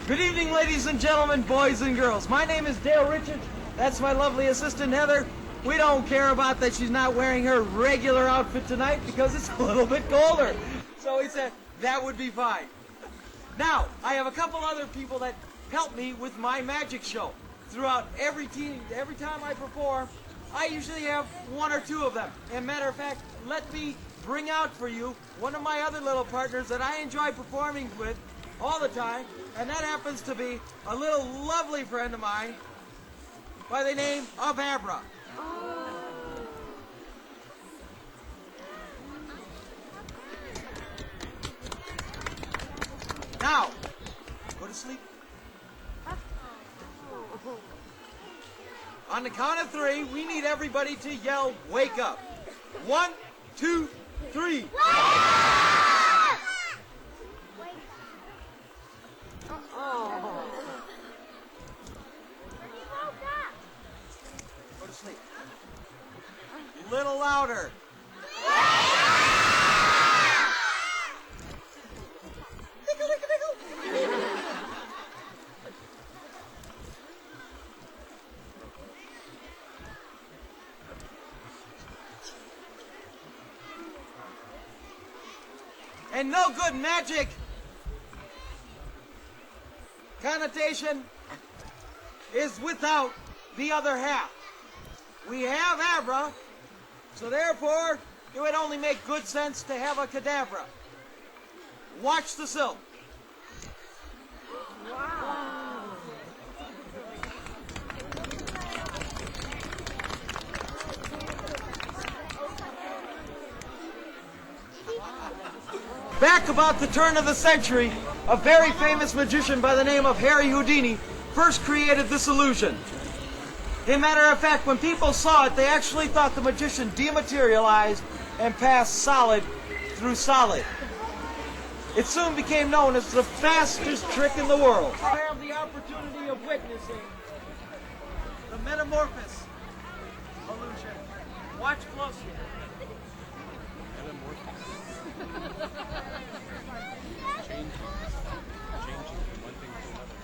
Good evening, ladies and gentlemen, boys and girls. My name is Dale Richards. That's my lovely assistant, Heather. We don't care about that she's not wearing her regular outfit tonight because it's a little bit colder. So he said that would be fine. Now, I have a couple other people that help me with my magic show. Throughout every time I perform, I usually have one or two of them. And matter of fact, let me bring out for you one of my other little partners that I enjoy performing with all the time, and that happens to be a little lovely friend of mine by the name of Abra. Now, go to sleep. On the count of three, we need everybody to yell, "Wake up." 1, 2, 3. Go to sleep. A little louder. And no good magic connotation is without the other half. We have Abra, so therefore it would only make good sense to have a cadabra. Watch the silk. Wow. Back about the turn of the century, a very famous magician by the name of Harry Houdini first created this illusion. As a matter of fact, when people saw it, they actually thought the magician dematerialized and passed solid through solid. It soon became known as the fastest trick in the world. I have the opportunity of witnessing the metamorphosis illusion. Watch closely. Changing from one thing to another.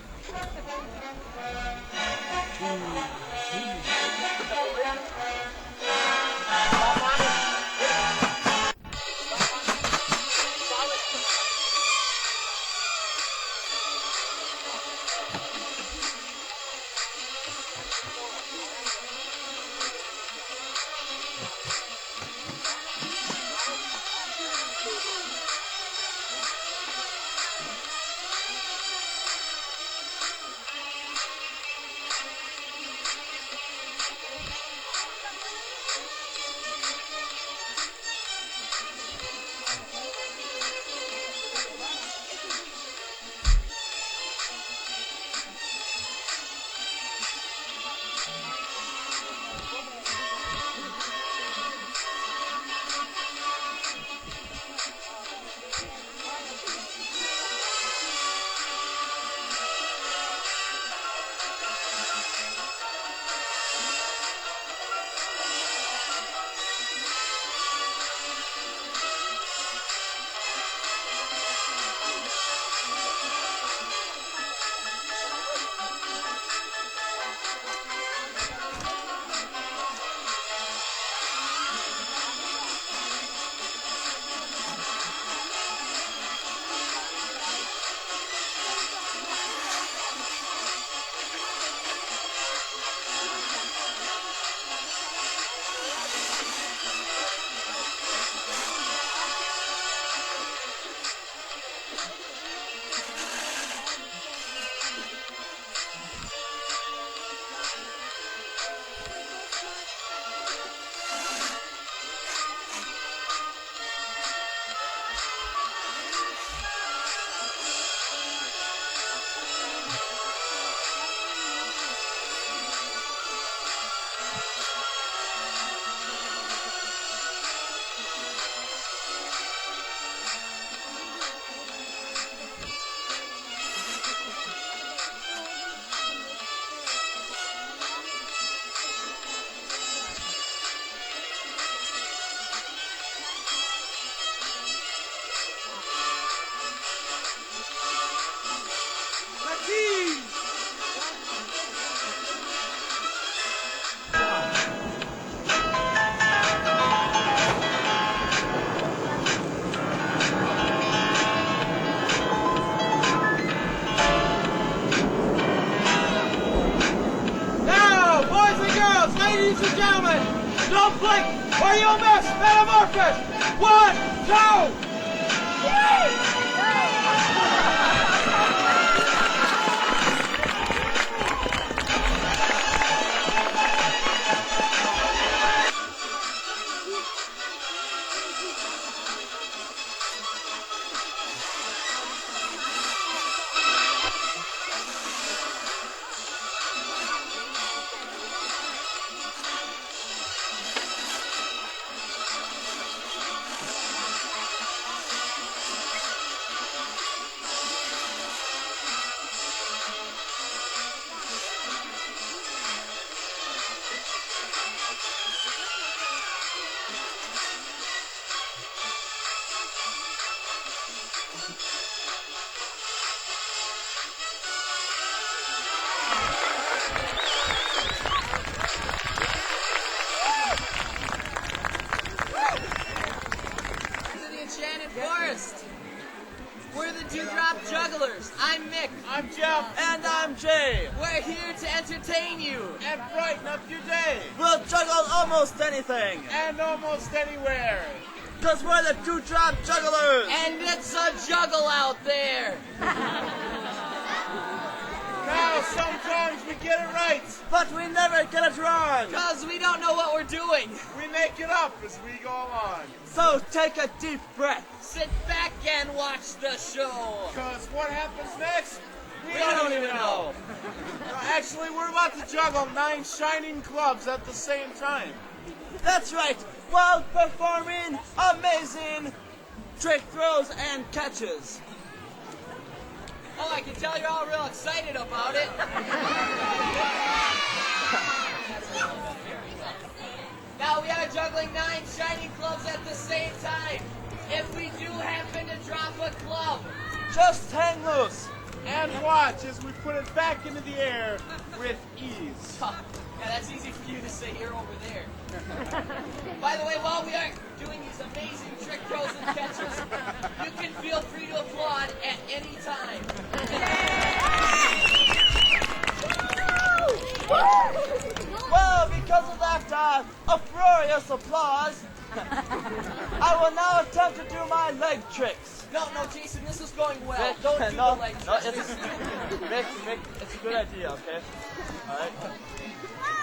Don't blink, or you'll miss Metamorphosis! 1, 2! Enchanted Forest. We're the Dewdrop Jugglers. I'm Mick. I'm Jeff. And I'm Jay. We're here to entertain you. And brighten up your day. We'll juggle almost anything. And almost anywhere. Cause we're the Dewdrop Jugglers. And it's a juggle out there. Now, sometimes we get it right. But we never get it wrong. Cause we don't know what we're doing. We make it up as we go along. So take a deep breath. Sit back and watch the show. Because what happens next, We don't even know. Actually, we're about to juggle 9 shining clubs at the same time. That's right. While performing amazing trick throws and catches. Oh, I can tell you're all real excited about it. Now we are juggling 9 shining clubs at the same time. If we do happen to drop a club, Just hang loose. And watch as we put it back into the air with ease. yeah, that's easy for you to say here over there. By the way, while we are doing these amazing trick throws and catches, you can feel free to applaud at any time. Well, because of that uproarious applause, I will now attempt to do my leg tricks. No, Jason, this is going well. Rick, Don't do no, the leg no, tricks. Rick, it's a good idea, okay? All right.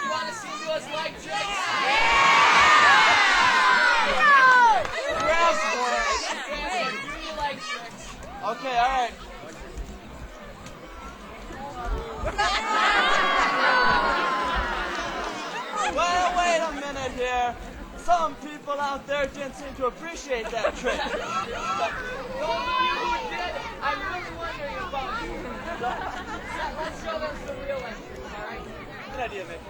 You want to see him do his leg tricks? Grab for it. Hey, do your leg tricks. Okay, all right. Well, wait a minute here. Some people out there didn't seem to appreciate that trick. Those of you who did, I'm really wondering about you. Let's show them some real leg tricks, all right? Good idea, Mick.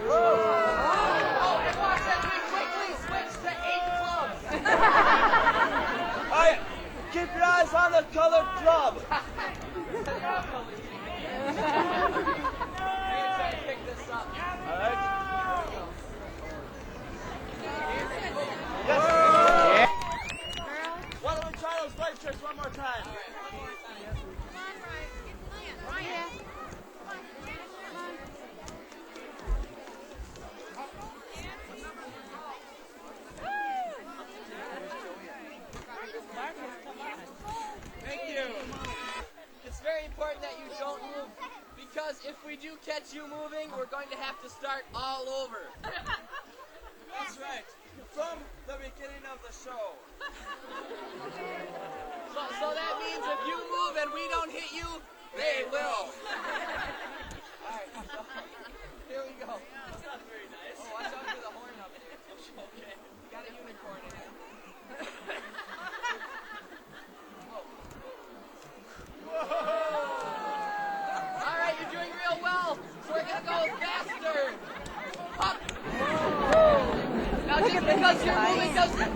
Oh, and watch as we quickly switch to 8 clubs. All right, keep your eyes on the colored club. We're gonna try to pick this up. All right. Yes. Why don't we try those leg tricks one more time? Thank you. It's very important that you don't move, because if we do catch you moving, we're going to have to start all over. That's right. From the beginning of the show. So that means if you move and we don't hit you, they will. Alright, so here we go. That's not very nice. Oh, watch out for the horn up there. Okay. Got a unicorn in it. Alright, you're doing real well. So we're gonna go faster. Up. Now just because you're moving doesn't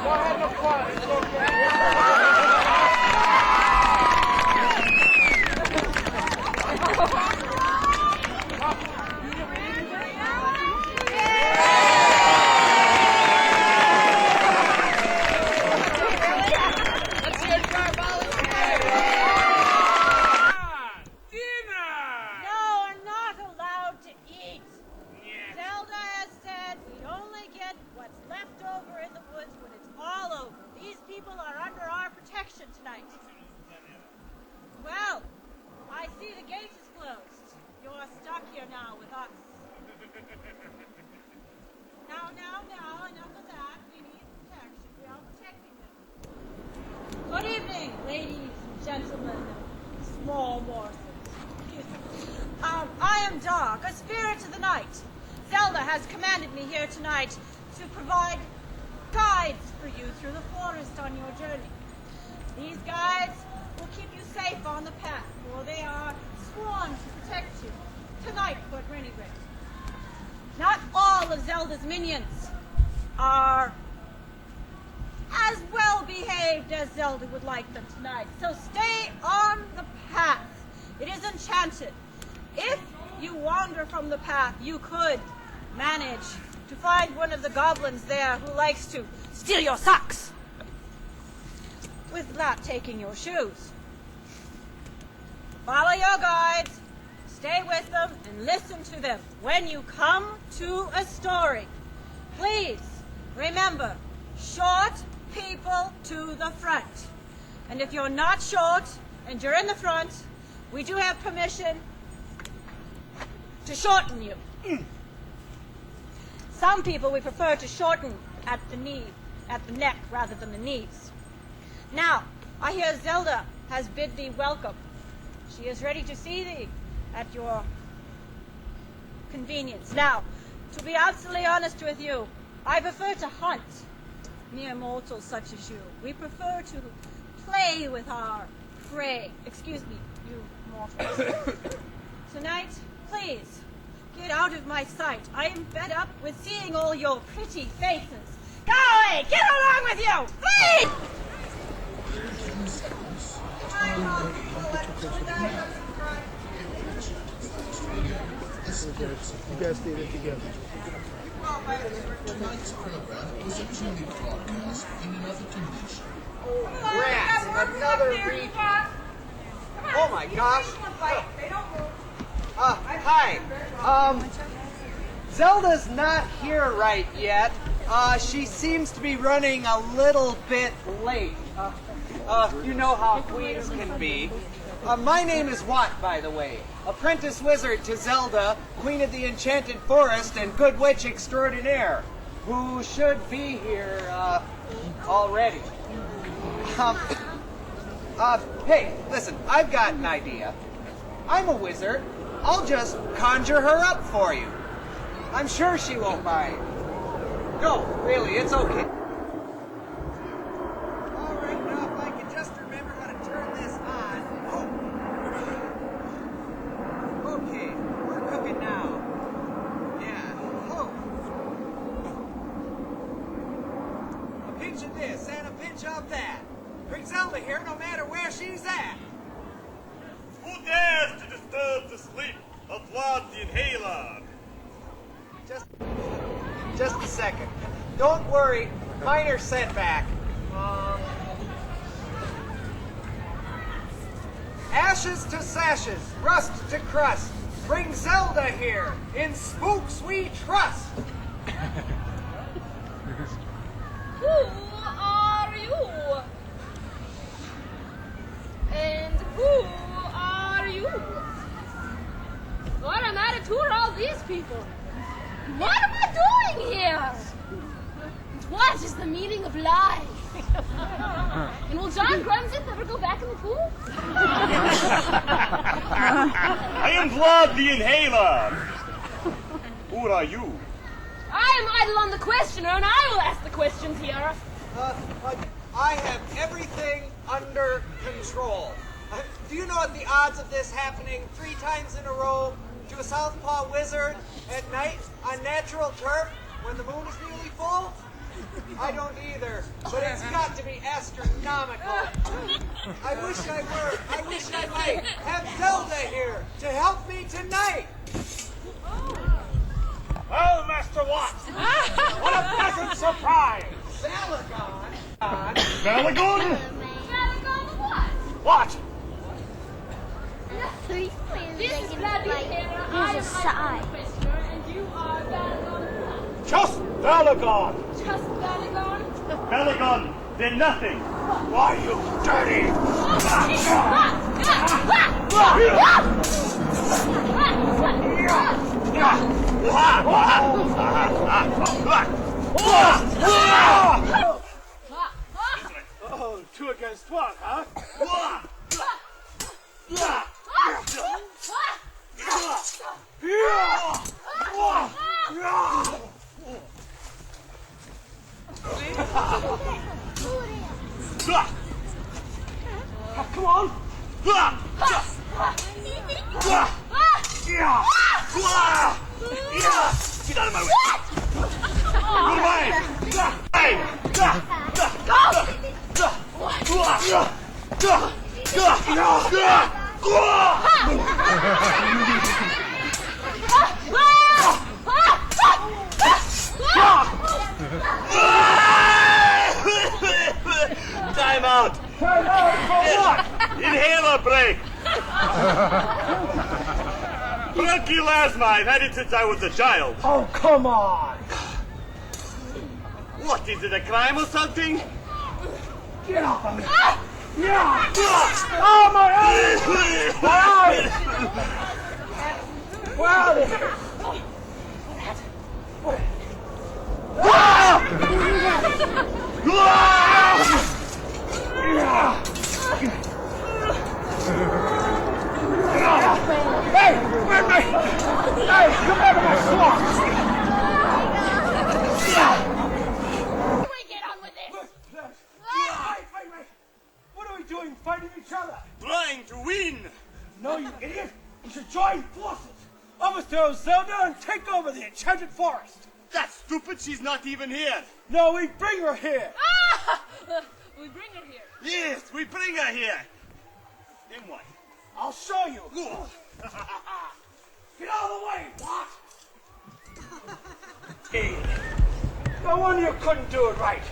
Go ahead and applaud. It's okay. Let's hear it for our volunteers. small morsels. I am Dark, a spirit of the night. Zelda has commanded me here tonight to provide guides for you through the forest on your journey. These guides will keep you safe on the path, for they are sworn to protect you. Tonight, but at any rate. Not all of Zelda's minions are as well behaved as Zelda would like them tonight. So stay on the path. It is enchanted. If you wander from the path, you could manage to find one of the goblins there who likes to steal your socks without taking your shoes. Follow your guides, stay with them, and listen to them. When you come to a story, please remember, short people to the front. And if you're not short and you're in the front, we do have permission to shorten you. Some people we prefer to shorten at the neck rather than the knees. Now, I hear Zelda has bid thee welcome. She is ready to see thee at your convenience. Now, to be absolutely honest with you, I prefer to hunt mere mortals such as you. We prefer to play with our prey. Excuse me, you mortals. Tonight, please, get out of my sight. I am fed up with seeing all your pretty faces. Go away! Get along with you! Please! You guys did it together. Tonight's program was originally broadcast in another dimension. Rats, another read. Oh my gosh. Hi. Zelda's not here right yet. She seems to be running a little bit late. You know how queens can be. My name is Watt, by the way. Apprentice wizard to Zelda, Queen of the Enchanted Forest, and Good Witch Extraordinaire, who should be here, already. Hey, listen, I've got an idea. I'm a wizard. I'll just conjure her up for you. I'm sure she won't mind. No, really, it's okay. All right, now if I can just remember how to turn this on. Oh. Okay, we're cooking now. Yeah. Oh. A pinch of this and a pinch of that. Bring Zelda here no matter where she's at. Who dares to disturb the sleep of Vlad the Inhaler? Just a second. Don't worry, minor setback. Ashes to sashes, rust to crust. Bring Zelda here. In spooks we trust. Who are you? And who are you? What am I to tour all these people? What am I doing here? And what is the meaning of life? And will John Grumsit ever go back in the pool? I am Vlad the Inhaler. Who are you? I am Idle on the Questioner, and I will ask the questions here. I have everything under control. Do you know what the odds of this happening 3 times in a row to a southpaw wizard at night on natural turf when the moon is nearly full? I don't either, but it's got to be astronomical. I wish I might have Zelda here to help me tonight. Oh, Master Watt! What a pleasant surprise! Balagon? Balagon? Balagon what? What? This is Vlad the Inhaler, I am Idle on the Questioner, and you are Balagon what? Just Balagon! Just Balagon? Balagon, then nothing. Why, you dirty! Oh, 2 against 1, huh? Get out of my way! Move away! Time out! Time out for what? Inhaler break! Bronchial I've had it since I was a child. Oh, come on. What, is it a crime or something? Get off of me. Yeah. Oh, my eyes. My eyes. Wow. Hey, where's my... Hey, come out of my swamp. We get on with this. Wait. What are we doing fighting each other? Trying to win! No, you idiot. We should join forces. Overthrow Zelda and take over the Enchanted Forest. That's stupid, she's not even here. No, we bring her here. We bring her here. Yes, we bring her here. Then what? I'll show you. Get out of the way, what? Hey, no wonder you couldn't do it right.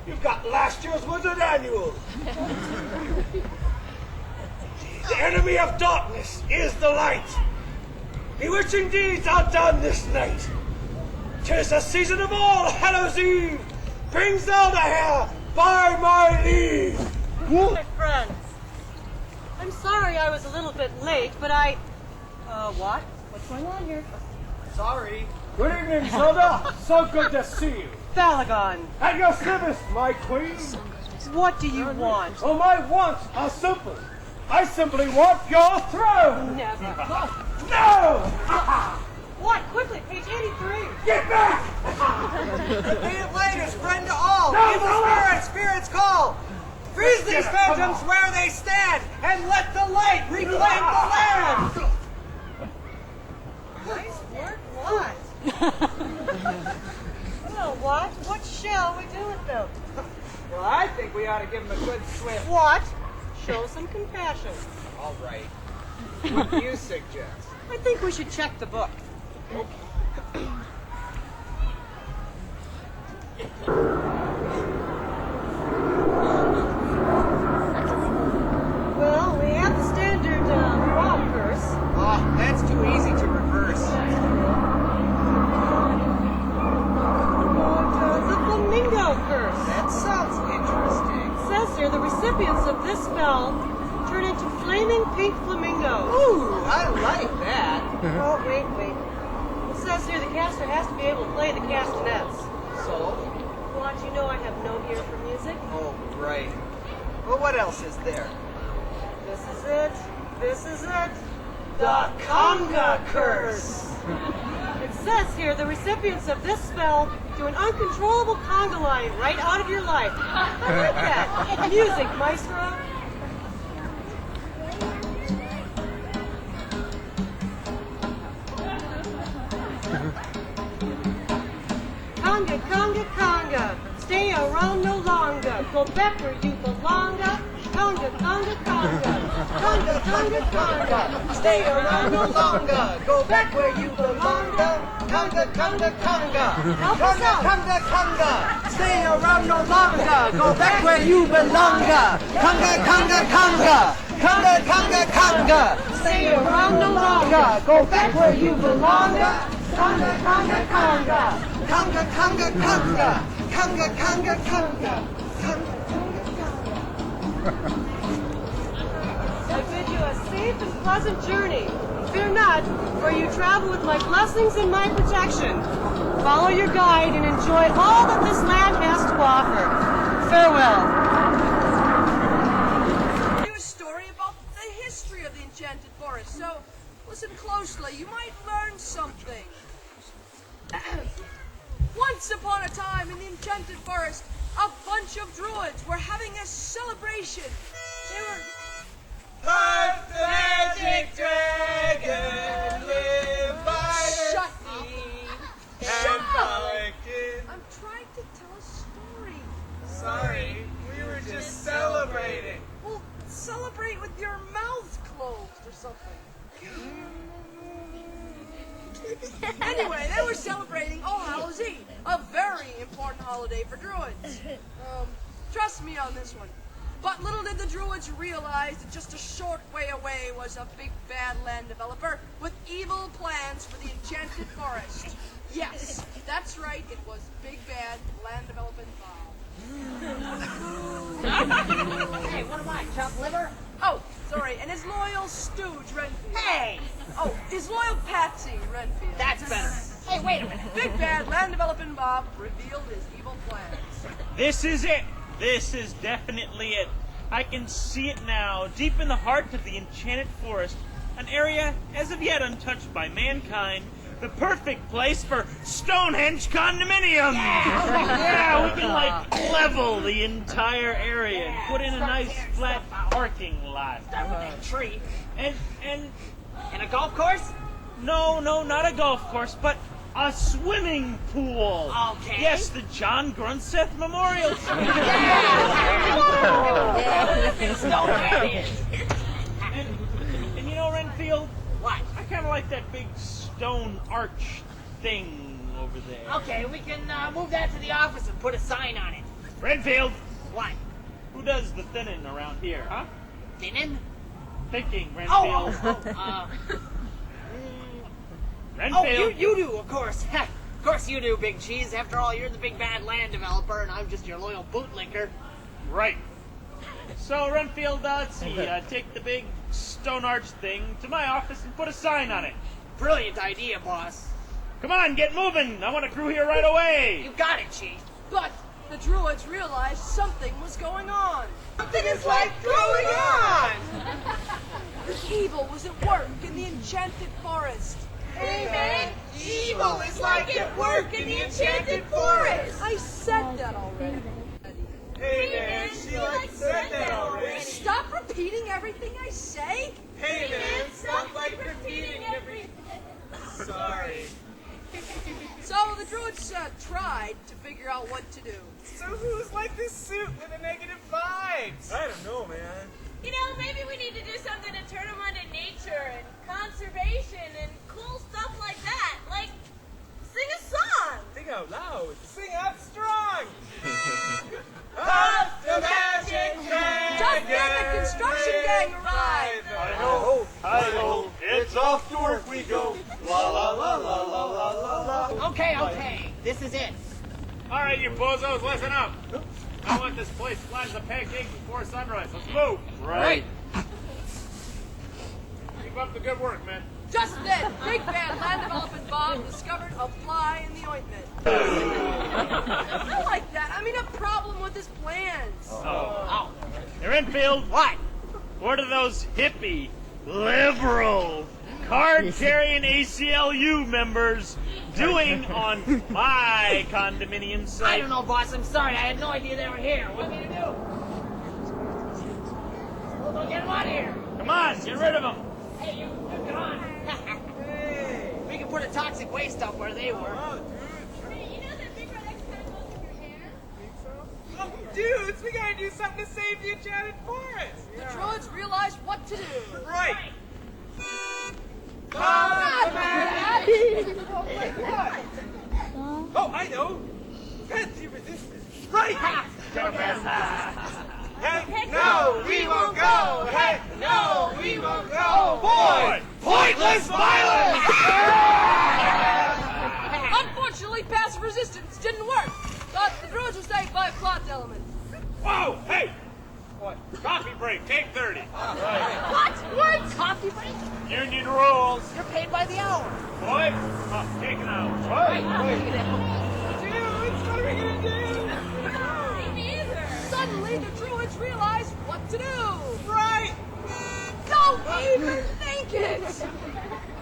You've got last year's Wizard Annual. The enemy of darkness is the light. Bewitching deeds are done this night. 'Tis the season of all Hallows Eve. Bring Zelda here by my leave. My friends, I'm sorry I was a little bit late, but what? What's going on here? Sorry. Good evening, Zelda. So good to see you. Balagon, At your service, my queen. what do you want? Oh, my wants are simple. I simply want your throne. Never. No! What? Quickly, page 83. Get back! Native Lighters, friend to all. No, Give the no, spirits call. Freeze these phantoms where they stand, and let the light reclaim the land. Nice work, what? Well, what shall we do with them? Well, I think we ought to give them a good swift. What? Show some compassion. All right. What do you suggest? I think we should check the book. Well, we have the standard frog curse. Oh, that's too easy to reverse. The flamingo curse. That sounds interesting. It says here the recipients of this spell turn into flaming pink flamingos. Ooh, I like that. Oh, wait. It says here the caster has to be able to play the castanets. So? Want you know I have no ear for music? Oh, right. Well, what else is there? This is it. The conga curse. It says here the recipients of this spell do an uncontrollable conga line right out of your life. I like that. Music, maestro. Conga, conga, conga. Stay around no longer. Go back where you belong. Conga, conga, conga. Conga, conga, conga. Stay around no longer. Go back where you belong. Conga, conga, conga. Help us out. Conga, conga. Stay around no longer. Go back where you belong. Conga, conga, conga. Conga, conga, conga. Stay around no longer. Go back where you belong. Conga, conga, conga. Conga, conga, conga. Conga, conga, conga. Conga, conga, conga. I bid you a safe and pleasant journey. Fear not, for you travel with my blessings and my protection. Follow your guide and enjoy all that this land has to offer. Farewell. A story about the history of the Enchanted Forest, so listen closely. You might learn something. Once upon a time in the Enchanted Forest, a bunch of druids were having a celebration. Hunt the magic dragon, live by the Shut sea, up! and Shut up! Pelican. I'm trying to tell a story. Sorry, we were just celebrating. Well, celebrate with your mouth closed or something. Anyway, they were celebrating All Hallows Eve, a very important holiday for druids. Trust me on this one. But little did the druids realize that just a short way away was a big bad land developer with evil plans for the Enchanted Forest. Yes, that's right, it was Big Bad Land Development Bob. Hey, what am I, chopped liver? Oh, sorry, and his loyal stooge, Renfield. Hey! Oh, his loyal patsy, Renfield. That's better. Hey, wait a minute. Big Bad Land Development Bob revealed his evil plans. This is it. This is definitely it. I can see it now, deep in the heart of the Enchanted Forest, an area as of yet untouched by mankind, the perfect place for Stonehenge condominiums. Yeah, we can level the entire area and put in a nice flat parking lot. Start with that tree. And And a golf course? no, not a golf course, but a swimming pool. Okay. Yes, the John Grunseth Memorial Swimming Pool. And you know, Renfield? What? I kind of like that big stone arch thing over there. Okay, we can move that to the office and put a sign on it. Renfield, What? who does the thinning around here, huh? Thinning? Thinking, Renfield. Renfield. You do, of course. Of course you do, Big Cheese. After all, you're the big bad land developer, and I'm just your loyal bootlicker. Right. So, Renfield, let's see, take the big stone arch thing to my office and put a sign on it. Brilliant idea, boss. Come on, get moving. I want a crew here right away. You got it, Chief. But the druids realized something was going on. Something is like going on. Evil was at work in the Enchanted Forest. Hey man, evil is like at work in the Enchanted Forest. I said that already. Hey man, she said that already. Stop repeating everything I say. Hey man, stop repeating everything. Sorry. So the druids tried to figure out what to do. So who's like this suit with the negative vibes? I don't know, man. You know, maybe we need to do something to turn them on to nature and conservation and cool stuff like that. Like, sing a song. Sing out loud. Sing out strong. Hunt the magic dragon. Just then the construction gang arrived. Hi-ho, it's off to work we go. La la la la la la la la. Okay. This is it. All right, you bozos, listen up. I want this place flat as a pancake before sunrise. Let's move. Right. Keep up the good work, man. Just then, Big Bad Land Development Bob discovered a fly in the ointment. Not like that. I mean a problem with his plans. Oh. They're Renfield. What? What are those hippie, liberal, card-carrying ACLU members doing on my condominium site? I don't know, boss. I'm sorry. I had no idea they were here. What do you do? Well, don't get them out of here. Come on, get rid of them. Hey, you come on. We can put a toxic waste dump where they were. Hey, you know that big red X kind of goes in your hair? Oh, dudes, we gotta do something to save the Enchanted Forest. The druids realized what to do. Right. Oh, I know. Fancy resistance. Right. Heck no, we won't go. Heck no, we won't go. Boy, pointless violence. Unfortunately, passive resistance didn't work. But the druids were saved by a plot element. Whoa, hey! What? Coffee break, take 30. What? What? Coffee break? Union rules. You're paid by the hour. Boy, take an hour. Dudes, what are we gonna do? Me neither. Suddenly, the druids realized what to do. Right. Don't even think it.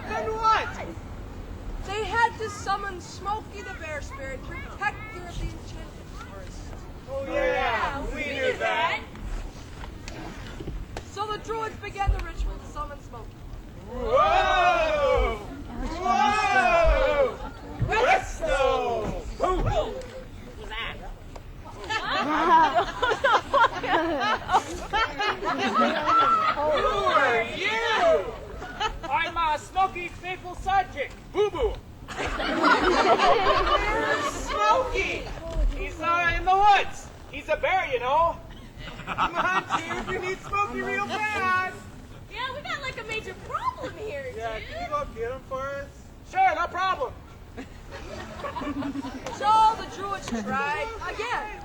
Then what? They had to summon Smokey the Bear Spirit, protector of the Enchanted Forest. Oh yeah, we knew that. So the druids began the ritual to summon Smokey. Whoa! Whoa! Presto! Who are you? I'm Smokey's faithful sidekick, Boo Boo. Smokey! He's in the woods. He's a bear, you know. Come on, Chief, you need Smokey real bad. Yeah, we got like a major problem here, dude. Yeah, can you go get him for us? Sure, no problem. So the druids tried again.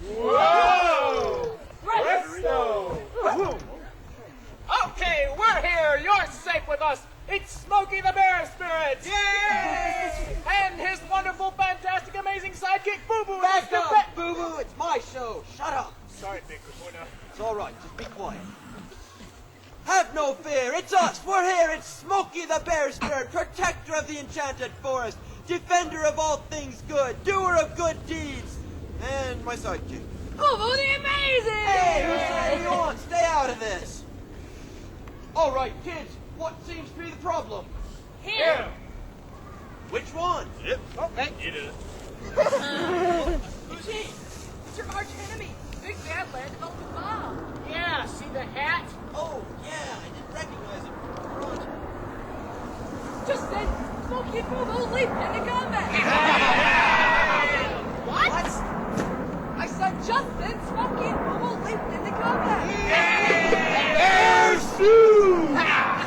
Whoa! Presto! Okay, we're here. You're safe with us. It's Smokey the Bear Spirit. Yay! And his wonderful, fantastic, amazing sidekick, Boo Boo. Back up, Boo Boo. It's my show. Shut up. Sorry, Big Kahuna. It's all right. Just be quiet. Have no fear. It's us. We're here. It's Smokey the Bear Spirit, protector of the Enchanted Forest, defender of all things good, doer of good deeds, and my sidekick. Boo Boo the Amazing! Hey, who's saying you on? Stay out of this. All right, kids. What seems to be the problem? Him. Which one? Yep. Oh, hey. You did it. Who's he? It's your arch enemy, Big Bad Land Development Bob. Yeah, see the hat? Oh, yeah. I didn't recognize him. Front. Just then, Smokey and Boo Boo leaped into combat. What? I said just then, Smokey and Boo Boo leaped into combat. Bear Stew!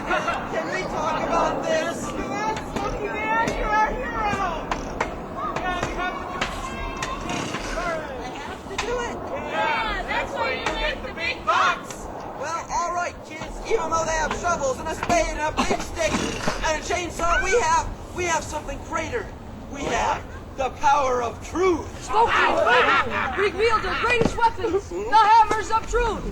Can we talk about this? Come on, Smokey Man, you're our hero! Yeah, you have To do it. Yeah, that's why you get the big bucks! Well, all right, kids. Even though they have shovels and a spade and a big stick and a chainsaw, we have something greater. We have the power of truth. Smokey and Boo Boo, we wield their greatest weapons, the hammers of truth.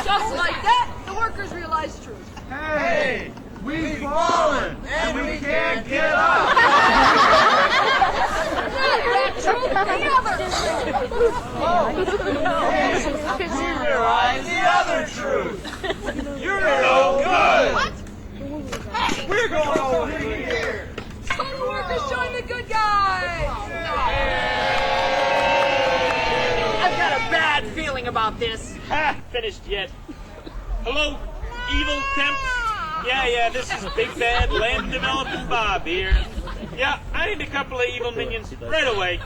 Just like that, the workers realized truth. Hey! We've fallen, and we can't get up! That truth, the other Did you realize the other truth? You're no good! What? We're going over here! So the workers join the good guys. I've got a bad feeling about this. Ha! Finished yet. Hello, evil temps. Yeah, this is Big Bad Land Development Bob here. Yeah, I need a couple of evil minions right away.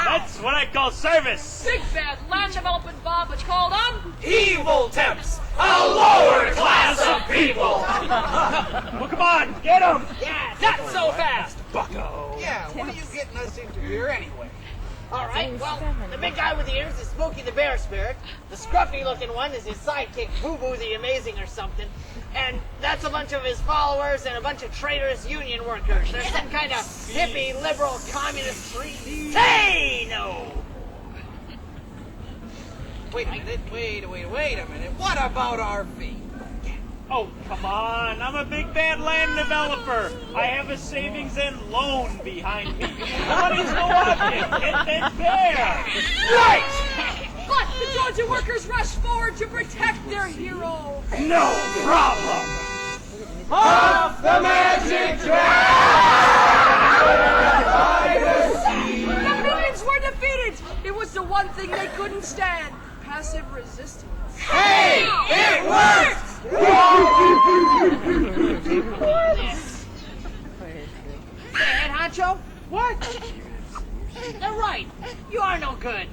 That's what I call service. Big Bad Land Development Bob was called on. Evil temps! A lower class of people! Well, come on, get them. Yeah, not so fast. Bucko! Yeah, what are you getting us into here anyway? All right, well, the big guy with the ears is Smokey the Bear Spirit. The scruffy-looking one is his sidekick, Boo Boo the Amazing or something. And that's a bunch of his followers and a bunch of traitorous union workers. They're some kind of hippie, liberal, communist freak. Hey, no! Wait a minute. What about our fee? Oh, come on. I'm a Big Bad Land Developer. I have a savings and loan behind me. The money's no object. Get that bear. Right! But the Georgia workers rushed forward to protect their hero. No problem! Off the magic The minions were defeated. It was the one thing they couldn't stand. Passive resistance. Hey! It worked! Head honcho? What? They're right. You are no good.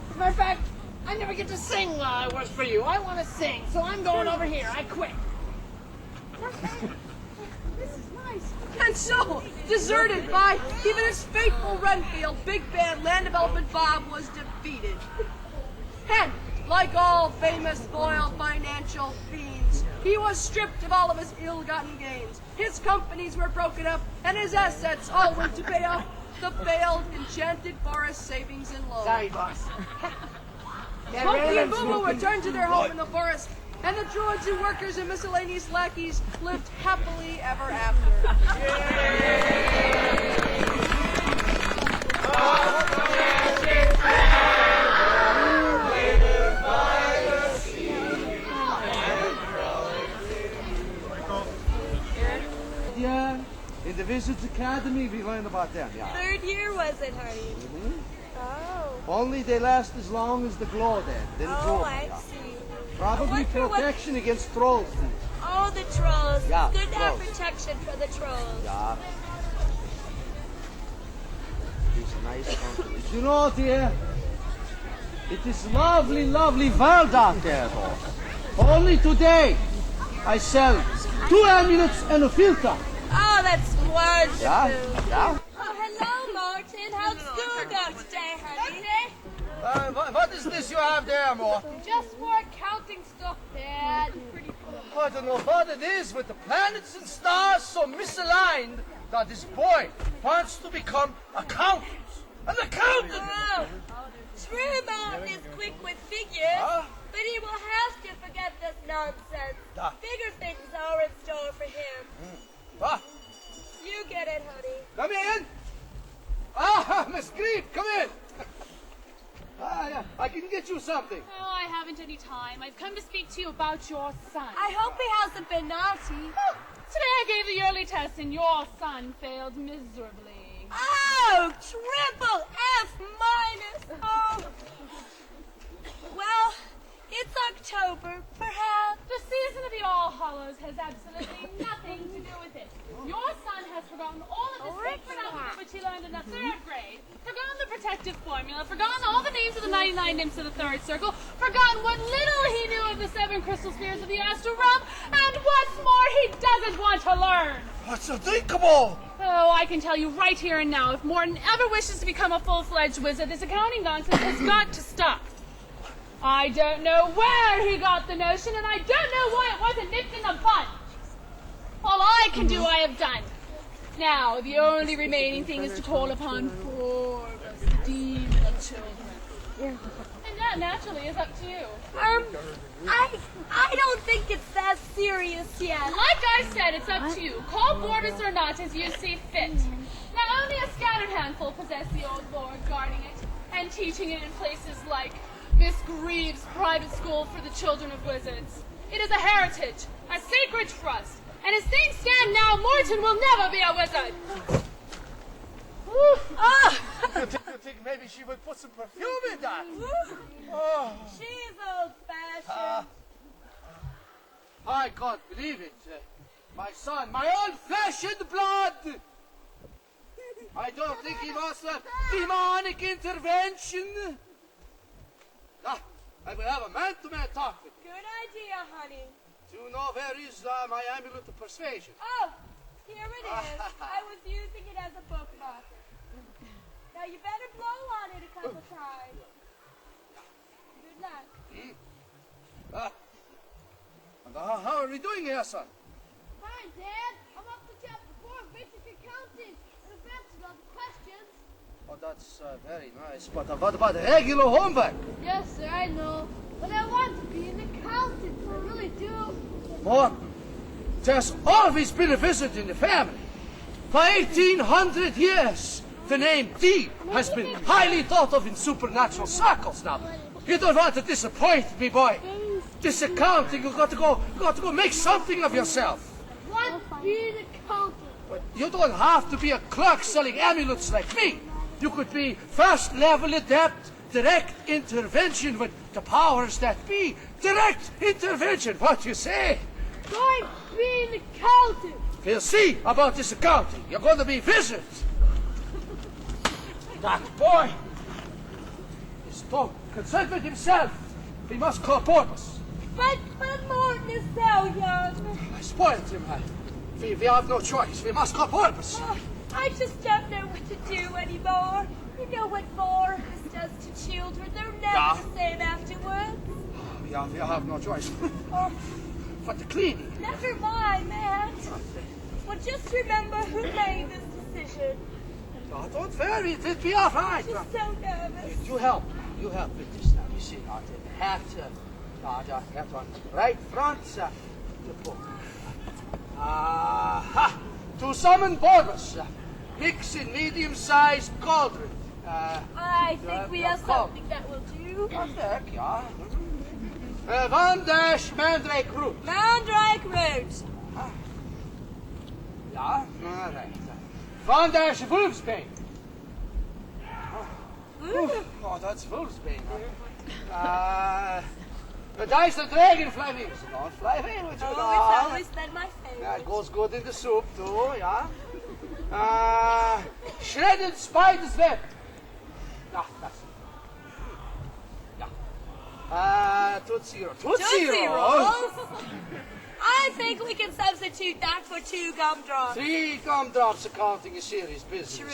As a matter of fact, I never get to sing while I work for you. I want to sing, so I'm going over here. I quit. This is nice. And so, deserted by even his faithful Renfield, Big Bad Land Development Bob was defeated. And, like all famous loyal financial fiends, he was stripped of all of his ill-gotten gains. His companies were broken up, and his assets all went to pay off the failed Enchanted Forest savings and loans. Sorry, boss. Smokey and Boo Boo returned to their home in the forest, and the druids and workers and miscellaneous lackeys lived happily ever after. Yeah, in the Wizards Academy we learned about them, yeah. Third year was it, honey? Oh. Only they last as long as the glow then Oh, go. I Yeah. see. Probably protection against trolls. Oh, the trolls. Yeah, Good to have trolls. protection for the trolls. Yeah. It's nice company. You know, dear, it is lovely, lovely world out there, though. Only today I sell 2 amulets and a filter. Oh, that's wonderful. Yeah, yeah. Oh, hello, Martin. How's school go today, honey? What is this you have there, Mo? Just more accounting stuff, Dad. Pretty cool. I don't know what it is with the planets and stars so misaligned that this boy wants to become accountant. An accountant! Oh, true Martin is quick with figures, but he will have to forget this nonsense. Bigger things are in store for him. You get it, honey. Come in! Ah, Miss Green, come in! Yeah, I can get you something. Oh, I haven't any time. I've come to speak to you about your son. I hope he hasn't been naughty. Today I gave the yearly test and your son failed miserably. Oh, triple F minus. Oh. Well, it's October, perhaps. The season of the All Hallows has absolutely nothing to do with it. Your son has forgotten all of the sacred alphabet which he learned in the 3rd grade, forgotten the protective formula, forgotten all the names of the 99 nymphs of the 3rd circle, forgotten what little he knew of the 7 crystal spheres of the astral realm, and what's more, he doesn't want to learn. What's unthinkable? Oh, I can tell you right here and now, if Morton ever wishes to become a full-fledged wizard, this accounting nonsense has got to stop. I don't know where he got the notion, and I don't know why it wasn't nipped in the bud. All I can do, I have done. Now, the only remaining thing is to call upon 4 redeemed children. And that naturally is up to you. I don't think it's that serious yet. Like I said, it's up to you. Call Borbus or not as you see fit. Now, only a scattered handful possess the old lord guarding it and teaching it in places like Miss Greaves' private school for the children of wizards. It is a heritage, a sacred trust, and as things stand now, Morton will never be a wizard. You think maybe she would put some perfume in that? Oh. She's old-fashioned. I can't believe it. My son, my own flesh and blood. I don't think he was a demonic intervention. I will have a man-to-man talk with him. Good idea, honey. Do you know where is my amulet of persuasion? Oh, here it is. I was using it as a bookmark. Now you better blow on it a couple times. Good luck. And how are we doing here, son? Fine, Dad. I'm up to chapter 4 of basic accounting, and I've answered all the questions. Oh, that's very nice. But what about regular homework? Yes, sir, I know. But I want to be an accountant, I really do. Morton, there's always been a wizard in the family. For 1800 years, the name D has been highly thought of in supernatural circles now. You don't want to disappoint me, boy. This accounting, you got to go make something of yourself. Want to be an accountant. But you don't have to be a clerk selling amulets like me. You could be first level adept, direct intervention with the powers that be. Direct intervention, what you say? Going to be an accountant. We'll see about this accounting. You're going to be wizards. That boy is don't concerned with himself. He must call Borbus. But Morton is so young. I spoiled him. We have no choice. We must call Borbus. Oh, I just don't know what to do anymore. You know what Borbus does to children. They're never the same afterwards. We have no choice. But the cleaning. Never mind, Matt. Well, just remember who made this decision. Oh, don't worry. It'll be all right. I'm just so nervous. You help. You help with this now. you see, now the hat, hat on right front, you put. To summon Borbus, mix in medium-sized cauldron. I think we have something that will do. Perfect, yeah. Van dash mandrake root. Mandrake root. Ja, all right. Van dash wolfsbane. Oh, that's wolfsbane. Dice the dragonfly wings. Don't fly in with you. Oh, it's always been my favorite. Yeah, it goes good in the soup too, yeah. Shredded spider's web. Yeah, that's it. Yeah. Tootsie Roll. Tootsie Rolls? I think we can substitute that for 2 gumdrops. 3 gumdrops accounting a serious business. True.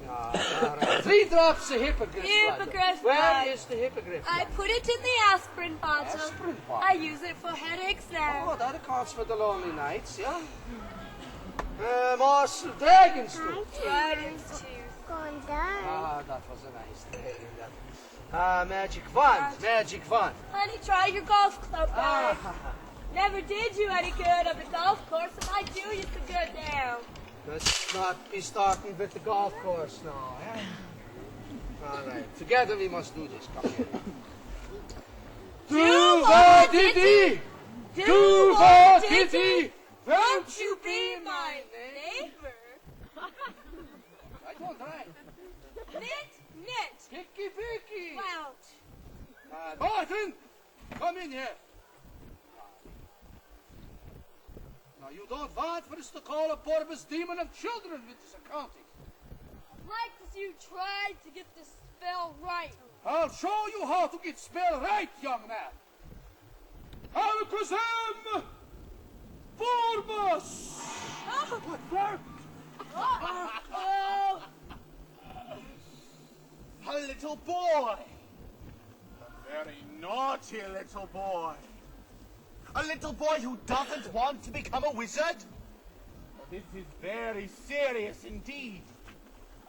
All right. 3 drops of hippogriff blood. Hippogriff Where blood. is the hippogriff blood? I put it in the aspirin bottle. Aspirin bottle? I use it for headaches now. Oh, that accounts for the lonely nights, yeah? More dragon's tooth. Dragon's tooth. That was a nice dragon. Magic wand. Magic wand. Honey, try your golf club, guys. Never did you any good on the golf course, and I do you some good now. Let's not be starting with the golf course now, eh? All right. Together we must do this. Come here. Do-va-dee-dee! Do-va-dee-dee! Won't you be my neighbor? I don't right. Knit. Picky, picky. Wow. Martin, come in here. Now, you don't want for us to call a Borbus demon of children with this accounting. Like as you tried to get the spell right. I'll show you how to get spell right, young man. Alakazam! Borbus! What for? A little boy. A very naughty little boy. A little boy who doesn't want to become a wizard? This is very serious indeed.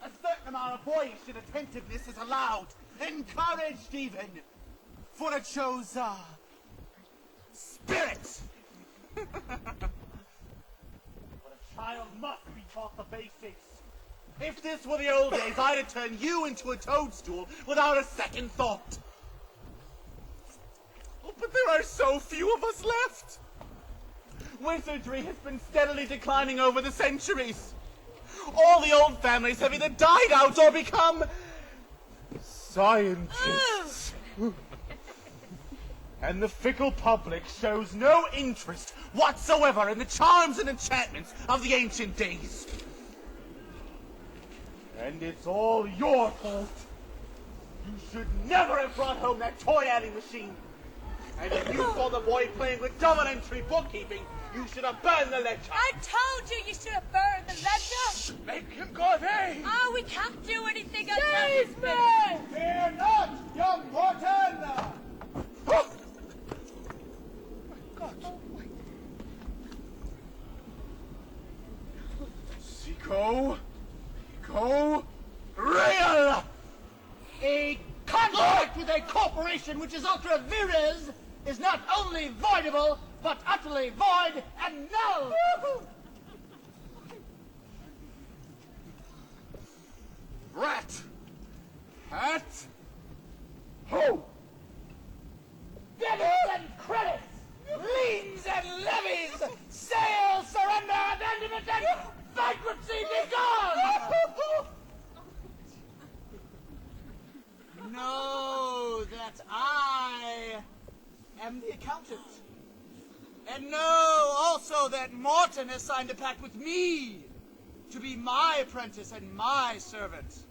A certain amount of boyish inattentiveness is allowed, encouraged even, for it shows, spirit. But a child must be taught the basics. If this were the old days, I'd have turned you into a toadstool without a second thought. Oh, but there are so few of us left. Wizardry has been steadily declining over the centuries. All the old families have either died out or become scientists. And the fickle public shows no interest whatsoever in the charms and enchantments of the ancient days. And it's all your fault. You should never have brought home that toy adding machine. And if you saw the boy playing with double entry bookkeeping, you should have burned the ledger. I told you should have burned the ledger. Make him go away. Oh, we can't do anything Save me! Fear not, young Morton. Oh. Go real! A contract with a corporation which is ultra vires is not only voidable, but utterly void and null! Rat! Hat! Ho! Debits and credits! Liens and levies! Sale, surrender, abandonment, and bankruptcy be gone! Know that I am the accountant. And know also that Morton has signed a pact with me to be my apprentice and my servant.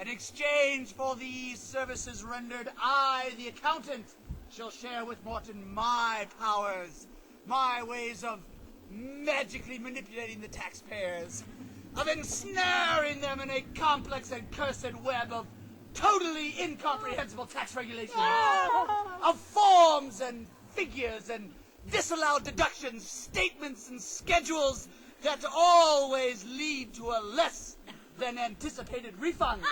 In exchange for these services rendered, I, the accountant, shall share with Morton my powers, my ways of magically manipulating the taxpayers, of ensnaring them in a complex and cursed web of totally incomprehensible tax regulations, of forms and figures and disallowed deductions, statements and schedules that always lead to a less than anticipated refund.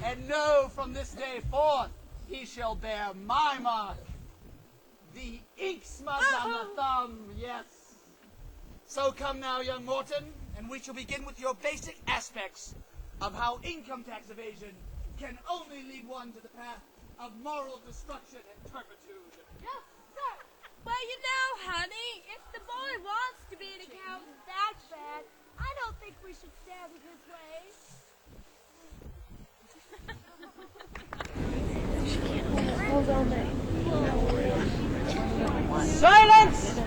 And know from this day forth he shall bear my mark. The ink smudge on the thumb, yes. So come now, young Morton, and we shall begin with your basic aspects of how income tax evasion can only lead one to the path of moral destruction and turpitude. No, sir. Well, you know, honey, if the boy wants to be an accountant that bad, I don't think we should stand in his way. Silence!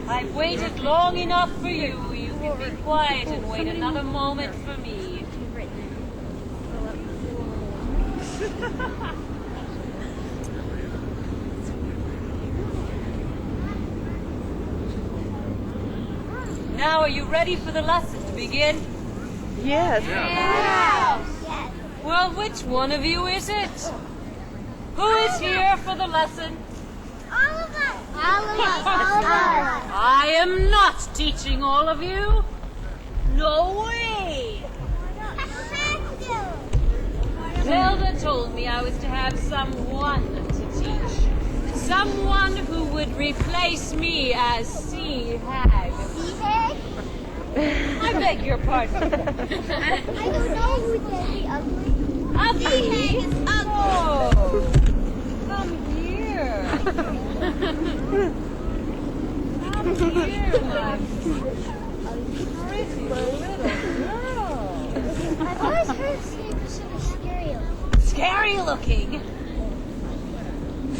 I've waited long enough for you. You can be quiet and wait another moment for me. Now, are you ready for the lesson to begin? Yes. Yeah. Well, which one of you is it? Who is here for the lesson? All of us. All of us. All of us. I am not teaching all of you. No way. Zelda told me I was to have someone to teach. Someone who would replace me as Sea Hag. Sea Hag? I beg your pardon. I don't know who can be ugly. Ugly? Sea Hag is ugly. Oh, come here. Come here, my pretty little girl. I've always heard sea hags are scary. Scary looking?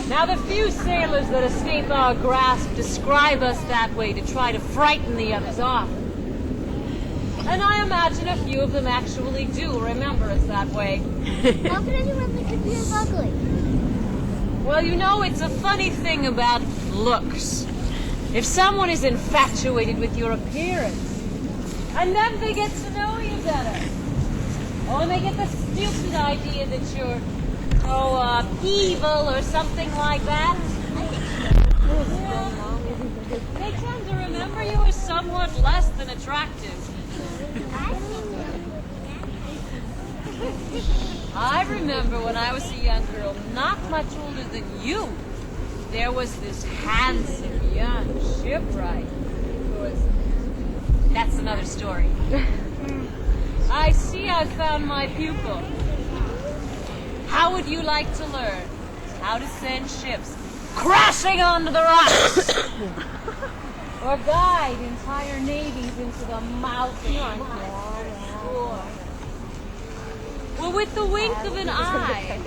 Now, the few sailors that escape our grasp describe us that way to try to frighten the others off. And I imagine a few of them actually do remember us that way. How could anyone think of you as ugly? Well, you know, it's a funny thing about looks. If someone is infatuated with your appearance, and then they get to know you better, or they get the stupid idea that you're, evil or something like that, they tend to remember you as somewhat less than attractive. I remember when I was a young girl, not much older than you, there was this handsome young shipwright who was... That's another story. I see I've found my pupil. How would you like to learn how to send ships crashing onto the rocks? Or guide entire navies into the mouth of the well, with the wink of an eye,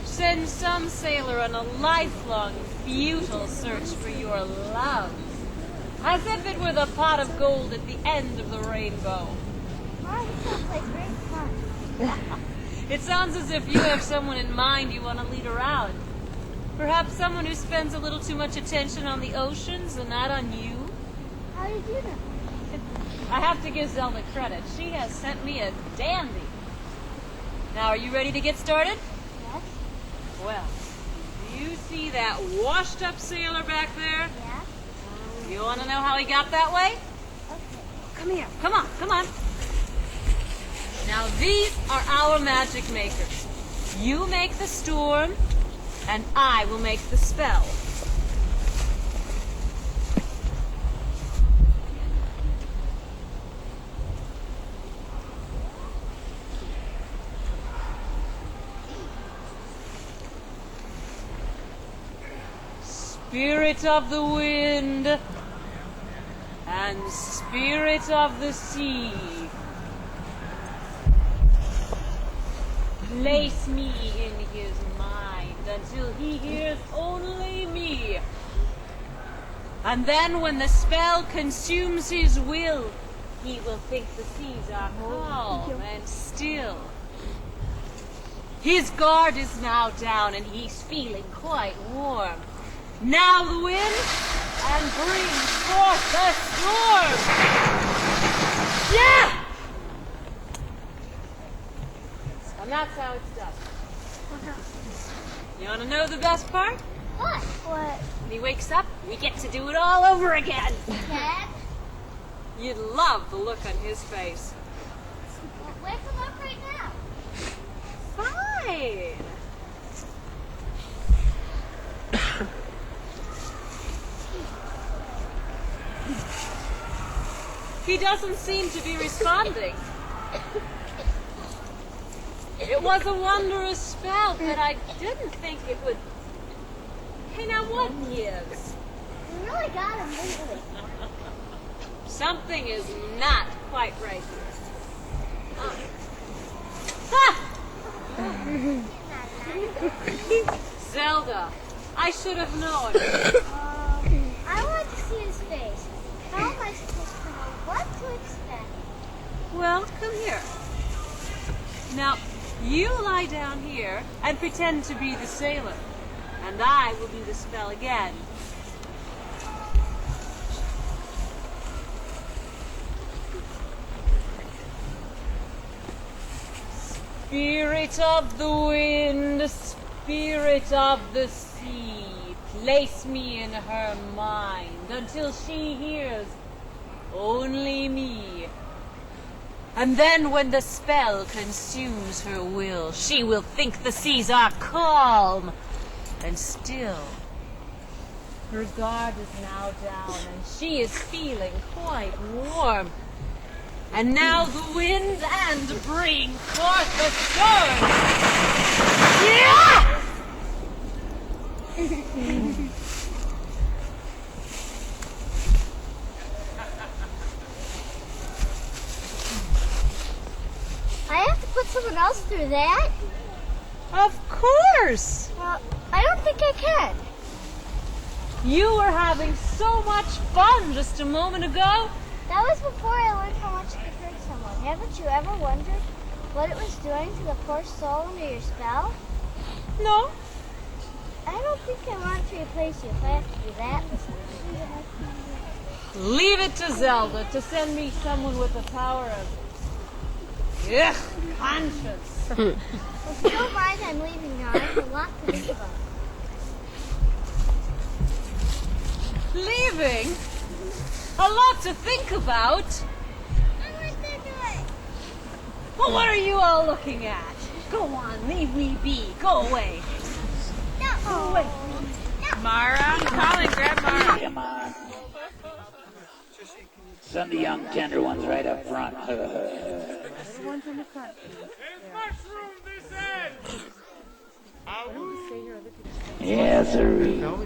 send some sailor on a lifelong, futile search for your love, as if it were the pot of gold at the end of the rainbow. Oh, this sounds like great fun. It sounds as if you have someone in mind you want to lead around. Perhaps someone who spends a little too much attention on the oceans and not on you. How did you know? I have to give Zelda credit. She has sent me a dandy. Now, are you ready to get started? Yes. Well, do you see that washed-up sailor back there? Yeah. You want to know how he got that way? Okay. Come here. Come on. Come on. Now, these are our magic makers. You make the storm, and I will make the spell. Spirit of the wind and spirit of the sea, place me in his mind until he hears only me. And then when the spell consumes his will, he will think the seas are calm and still. His guard is now down and he's feeling quite warm. Now the wind, and bring forth the storm! Yeah! And that's how it's done. You want to know the best part? What? What? When he wakes up, we get to do it all over again. Dad? You'd love the look on his face. Wake him up right now. fine. He doesn't seem to be responding. It was a wondrous spell, but I didn't think it would... Hey, now what gives? We really got him, didn't we? Something is not quite right here. Ha! Zelda, I should have known. I want to see his face. How am I supposed to know what to expect? Well, come here. Now, you lie down here and pretend to be the sailor, and I will do the spell again. Spirit of the wind, spirit of the sea, place me in her mind until she hears only me. And then when the spell consumes her will, she will think the seas are calm and still. Her guard is now down and she is feeling quite warm. And now the wind and bring forth the storm. Yeah! I have to put someone else through that? Of course! Well, I don't think I can. You were having so much fun just a moment ago. That was before I learned how much to hurt someone. Haven't you ever wondered what it was doing to the poor soul under your spell? No. I don't think I want to replace you if I have to do that with someone. Leave it to Zelda to send me someone with the power of conscience. Well, if you don't mind, I'm leaving now. I have a lot to think about. Leaving? A lot to think about? Well, what are you all looking at? Go on, leave me be. Go away. No. Go away. Mara, Colin, grab Mara. Come on. Send the young tender ones right up front. The ones in the front. Mushroom this end! Yes, sir.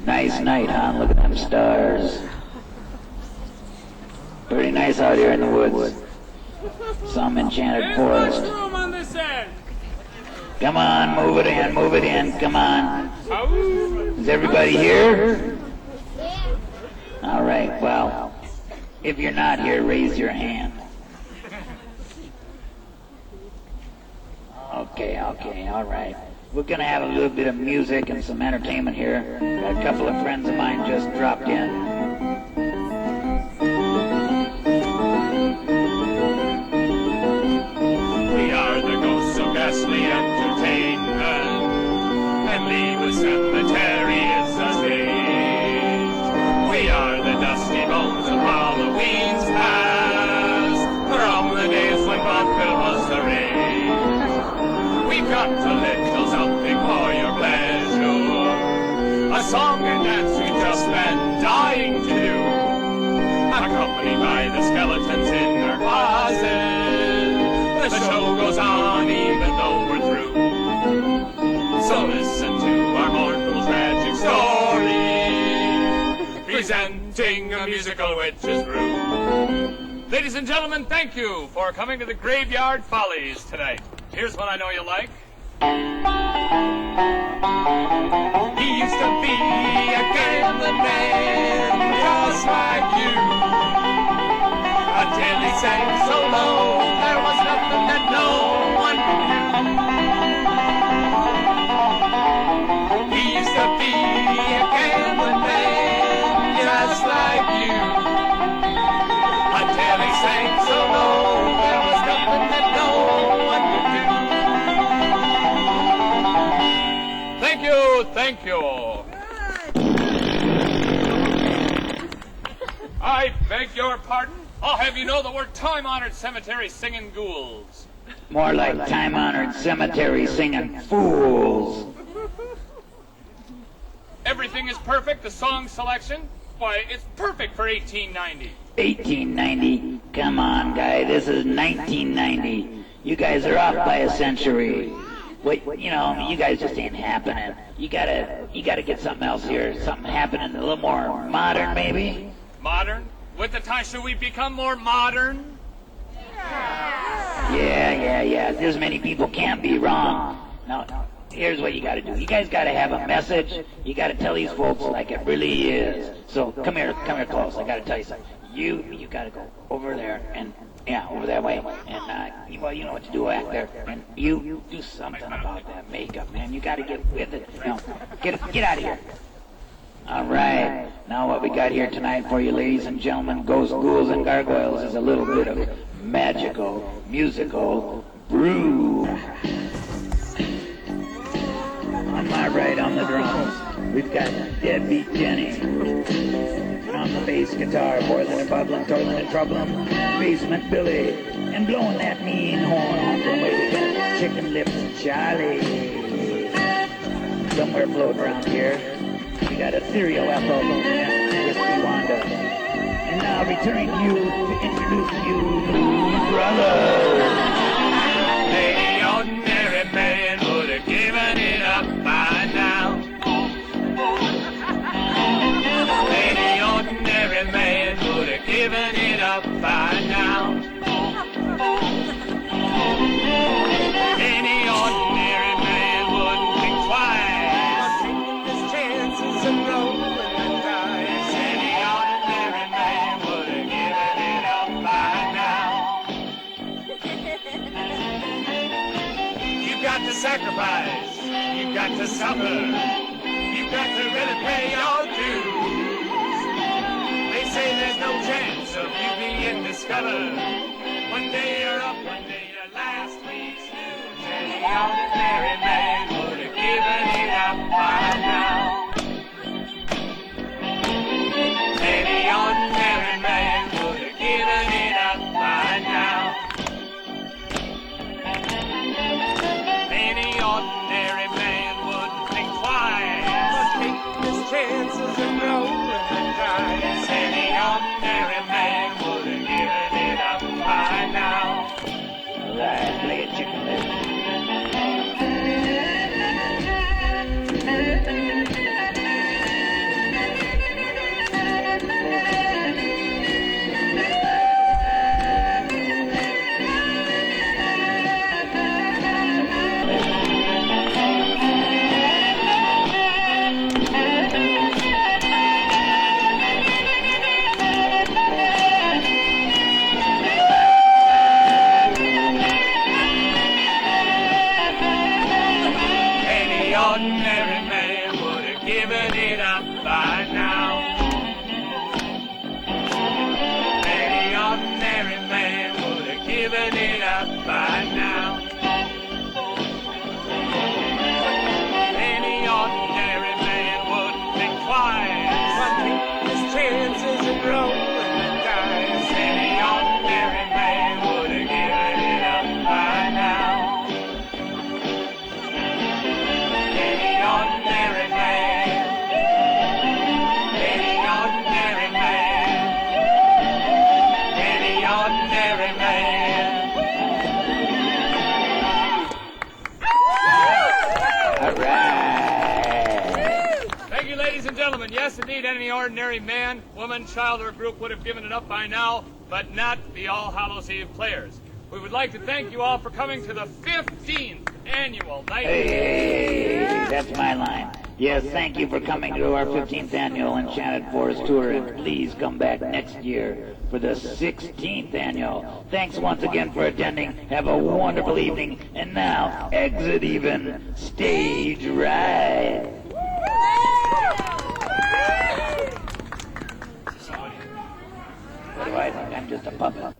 Nice night, huh? Look at them stars. Pretty nice out here in the woods. Some enchanted forest. Mushroom on this end! Come on, move it in, come on. Is everybody here? All right, well, if you're not here, raise your hand. Okay, all right. We're going to have a little bit of music and some entertainment here. Got a couple of friends of mine just dropped in. We are the ghosts of ghastly entertainment, and Leawood Cemetery is the stage. We are the dusty bones of Halloween's past, from the days when vaudeville was the rage. We've got a little something for your pleasure, a song and dance we've just been dying to do, accompanied by the skeletons in our closet. The show goes on even though we're through. So listen to our mournful tragic story, presenting a musical witch's brew. Ladies and gentlemen, thank you for coming to the Graveyard Follies tonight. Here's one I know you like. He used to be a gambling man, just like you, until he sang so low, there was nothing that no one could do. He used to be a gambling man, just like you, until he sang so low, there was nothing that no one could do. Thank you. I beg your pardon. I'll have you know that we're time-honored cemetery singing ghouls. More like time-honored cemetery singing fools. Everything is perfect. The song selection, why, it's perfect for 1890. 1890? Come on, guy. This is 1990. You guys are off by a century. Wait, you know, you guys just ain't happening. You gotta get something else here. Something happening a little more modern, maybe? Modern? With the time, should we become more modern? Yeah. This many people can't be wrong. Now, here's what you gotta do. You guys gotta have a message. You gotta tell these folks like it really is. So come here close. I gotta tell you something. You gotta go over there and over that way. And well, you know what to do back there. And you do something about that makeup, man. You gotta get with it. No, get out of here. All right. Now what we got here tonight for you, ladies and gentlemen, ghosts, ghouls, and gargoyles, is a little bit of magical, musical brew. On my right on the drums, we've got Deadbeat Jenny. And on the bass guitar, boiling and bubbling, toiling and troubling, Basement Billy. And blowing that mean horn, somewhere we got Chicken Lips Charlie. Somewhere floating around here, we got Ethereal Apple and Whiskey Wanda. And now returning you to introduce you to Brothers. The ordinary man would have given it up by now. Any ordinary man would have given it up by now. Any ordinary man wouldn't think twice. Taking his chances and rolling the dice. Any ordinary man would have given it up by now. You've got to sacrifice. You've got to suffer. You've got to really pay your dues. They say there's no chance of you being discovered. One day you're up, one day you're last week's news. Any ordinary man would have given it up by now. Any ordinary man would have given it up by now. Any ordinary man wouldn't think twice. But taking his chances and rolling the dice. Any ordinary man would have given it up by now. All right, play it, Chicken Lips. Ordinary man would have given it up by now. Any ordinary man would have given it up by now. Any ordinary man wouldn't think twice. But take his chances and rolling the dice. Any ordinary man would have given it up by now. Ordinary man, any ordinary man, any ordinary man. All right. Thank you, ladies and gentlemen. Yes, indeed, any ordinary man, woman, child, or group would have given it up by now, but not the All Hallows Eve players. We would like to thank you all for coming to the 15th annual night. Hey, that's my line. Yes, thank you for coming to our 15th annual Enchanted Forest Tour, and please come back next year for the 16th annual. Thanks once again for attending. Have a wonderful evening, and now, exit even, stage right. What do I think? I'm just a puppet.